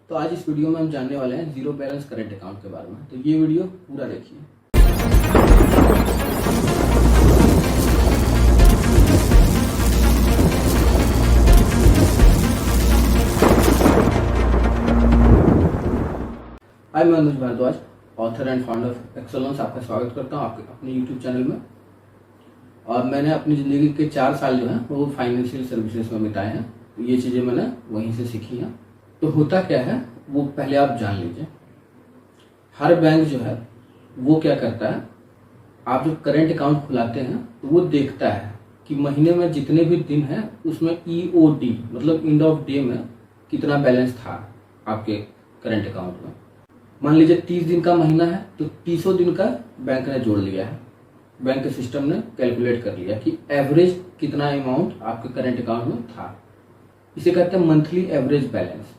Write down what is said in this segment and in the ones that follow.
तो आज इस वीडियो में हम जानने वाले हैं जीरो बैलेंस करंट अकाउंट के बारे में। तो ये वीडियो पूरा देखिए। हाय, मैं Anuj Bhardwaj, author and founder of excellence. आपका स्वागत करता हूँ आपके अपने यूट्यूब चैनल में। और मैंने अपनी ज़िंदगी के 4 साल जो है वो फाइनेंशियल सर्विसेज में बिताए हैं। तो ये चीज़ें मैंने वहीं से सीखी हैं। तो होता क्या है वो पहले आप जान लीजिए। हर बैंक जो है वो क्या करता है, आप जब करंट अकाउंट खुलाते हैं तो वो देखता है कि महीने में जितने भी दिन हैं उसमें EOD मतलब एंड ऑफ डे में कितना बैलेंस था आपके करंट अकाउंट में। मान लीजिए 30 दिन का महीना है तो 30 दिन का बैंक ने जोड़ लिया है। बैंक के सिस्टम ने कैलकुलेट कर लिया कि एवरेज कितना अमाउंट आपके करंट अकाउंट में था। इसे कहते हैं मंथली एवरेज बैलेंस।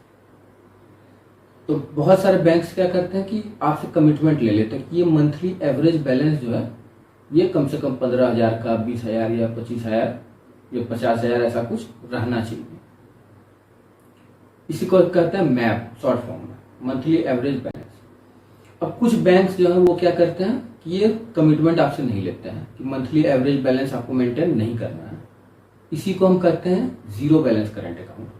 तो बहुत सारे बैंक्स क्या करते हैं कि आपसे कमिटमेंट ले लेते हैं कि ये मंथली एवरेज बैलेंस जो है ये कम से कम 15,000 का, 20,000 या 25,000 या 50,000 ऐसा कुछ रहना चाहिए। इसी को कहते हैं मैप, शॉर्ट फॉर्म में मंथली एवरेज बैलेंस। अब कुछ बैंक्स जो है वो क्या करते हैं कि ये कमिटमेंट आपसे नहीं लेते हैं कि मंथली एवरेज बैलेंस आपको मेंटेन नहीं करना है। इसी को हम कहते हैं जीरो बैलेंस करंट अकाउंट,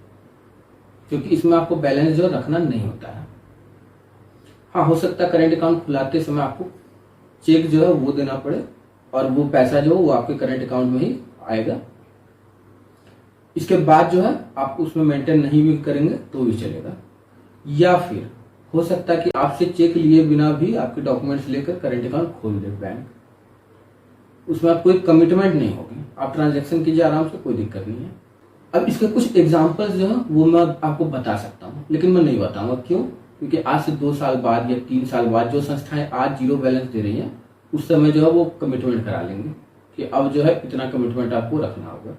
क्योंकि इसमें आपको बैलेंस जो रखना नहीं होता है। हाँ, हो सकता है करंट अकाउंट खुलाते समय आपको चेक जो है वो देना पड़े और वो पैसा जो है वो आपके करंट अकाउंट में ही आएगा। इसके बाद जो है आप उसमें मेंटेन नहीं भी करेंगे तो भी चलेगा। या फिर हो सकता है कि आपसे चेक लिए बिना भी आपके डॉक्यूमेंट्स लेकर करंट अकाउंट खोल दे बैंक। उसमें आप कोई कमिटमेंट नहीं होगी, आप ट्रांजैक्शन कीजिए आराम से, कोई दिक्कत नहीं है। अब इसके कुछ एग्जांपल्स जो है वो मैं आपको बता सकता हूँ, लेकिन मैं नहीं बताऊंगा। क्यों? क्योंकि आज से 2 साल बाद या 3 साल बाद जो संस्थाएं आज जीरो बैलेंस दे रही हैं उस समय जो है वो कमिटमेंट करा लेंगे कि अब जो है इतना कमिटमेंट आपको रखना होगा।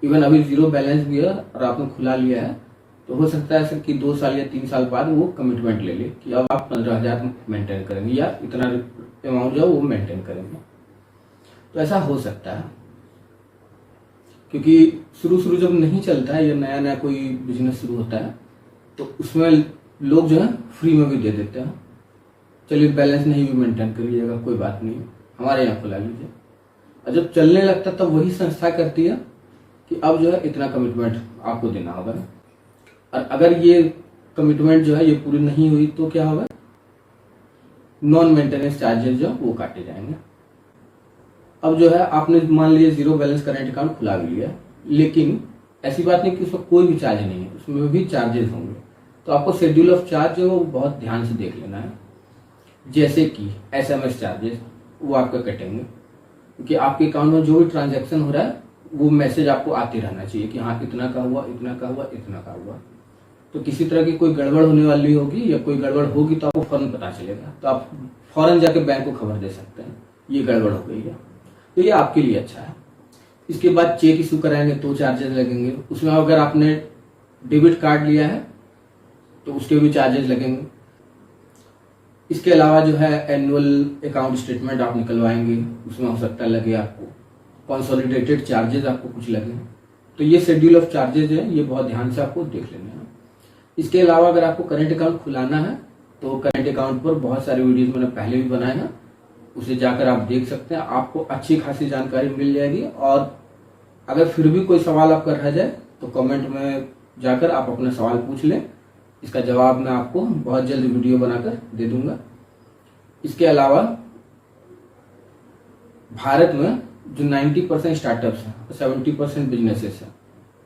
इवन अभी जीरो बैलेंस भी है और आपने खुला लिया है तो हो सकता है कि 2 साल या 3 साल बाद वो कमिटमेंट ले ले कि अब आप 15,000 मेंटेन करेंगे या इतना अमाउंट जो है वो मेंटेन करेंगे। तो ऐसा हो सकता है, क्योंकि शुरू जब नहीं चलता है या नया नया कोई बिजनेस शुरू होता है तो उसमें लोग जो है फ्री में भी दे देते हैं, चलिए बैलेंस नहीं भी मेंटेन करिएगा, कोई बात नहीं, हमारे यहाँ खुला लीजिए। और जब चलने लगता है तब वही संस्था करती है कि अब जो है इतना कमिटमेंट आपको देना होगा। और अगर ये कमिटमेंट जो है ये पूरी नहीं हुई तो क्या होगा, नॉन मेंटेनेंस चार्जेस जो वो काटे जाएंगे। अब जो है आपने मान लीजिए जीरो बैलेंस करंट अकाउंट खुला भी लिया, लेकिन ऐसी बात नहीं कि उसमें कोई भी चार्ज नहीं है, उसमें भी चार्जेस होंगे। तो आपको शेड्यूल ऑफ चार्ज जो बहुत ध्यान से देख लेना है। जैसे कि SMS चार्जेस वो आपका कटेंगे, क्योंकि आपके अकाउंट में जो भी ट्रांजैक्शन हो रहा है वो मैसेज आपको आते रहना चाहिए कि हाँ इतना का हुआ, इतना का हुआ, इतना का हुआ। तो किसी तरह की कोई गड़बड़ होने वाली होगी या कोई गड़बड़ होगी तो आपको फौरन पता चलेगा, तो आप फौरन जाके बैंक को खबर दे सकते हैं ये गड़बड़ हो गई है। तो ये आपके लिए अच्छा है। इसके बाद चेक इशू कराएंगे तो चार्जेस लगेंगे। उसमें अगर आपने डेबिट कार्ड लिया है तो उसके भी चार्जेस लगेंगे। इसके अलावा जो है एनुअल अकाउंट स्टेटमेंट आप निकलवाएंगे, उसमें हो सकता है लगे आपको कंसोलिडेटेड चार्जेस, आपको कुछ लगे। तो ये शेड्यूल ऑफ चार्जेस है, ये बहुत ध्यान से आपको देख लेना है। इसके अलावा अगर आपको करंट अकाउंट खुलाना है तो करंट अकाउंट पर बहुत सारे वीडियोस मैंने पहले भी बनाए हैं, उसे जाकर आप देख सकते हैं, आपको अच्छी खासी जानकारी मिल जाएगी। और अगर फिर भी कोई सवाल आपका रह जाए तो कमेंट में जाकर आप अपना सवाल पूछ लें, इसका जवाब मैं आपको बहुत जल्द वीडियो बनाकर दे दूंगा। इसके अलावा भारत में जो 90% स्टार्टअप्स हैं, 70% बिजनेसेस हैं,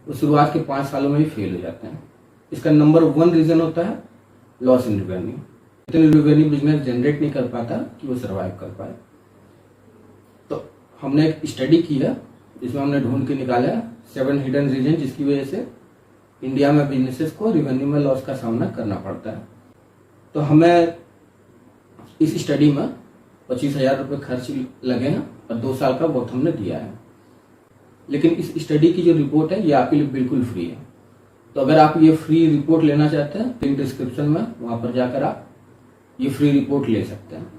वो शुरुआत के 5 सालों में ही फेल हो जाते हैं। इसका नंबर 1 रीजन होता है लॉस इन रेवेन्यू। इतनी रेवेन्यू बिजनेस जनरेट नहीं कर पाता कि वो सर्वाइव कर पाए। तो हमने एक स्टडी की है जिसमें हमने ढूंढ के निकाला है 7 हिडन रीजन जिसकी वजह से इंडिया में बिजनेसेस को रेवेन्यू में लॉस का सामना करना पड़ता है। तो हमें इस स्टडी में 25,000 रुपये खर्च लगे हैं और 2 साल का वक्त हमने दिया है। लेकिन इस स्टडी की जो रिपोर्ट है ये आपके लिए बिल्कुल फ्री है। तो अगर आप ये फ्री रिपोर्ट लेना चाहते हैं तो डिस्क्रिप्शन में वहां पर जाकर आप ये फ्री रिपोर्ट ले सकते हैं।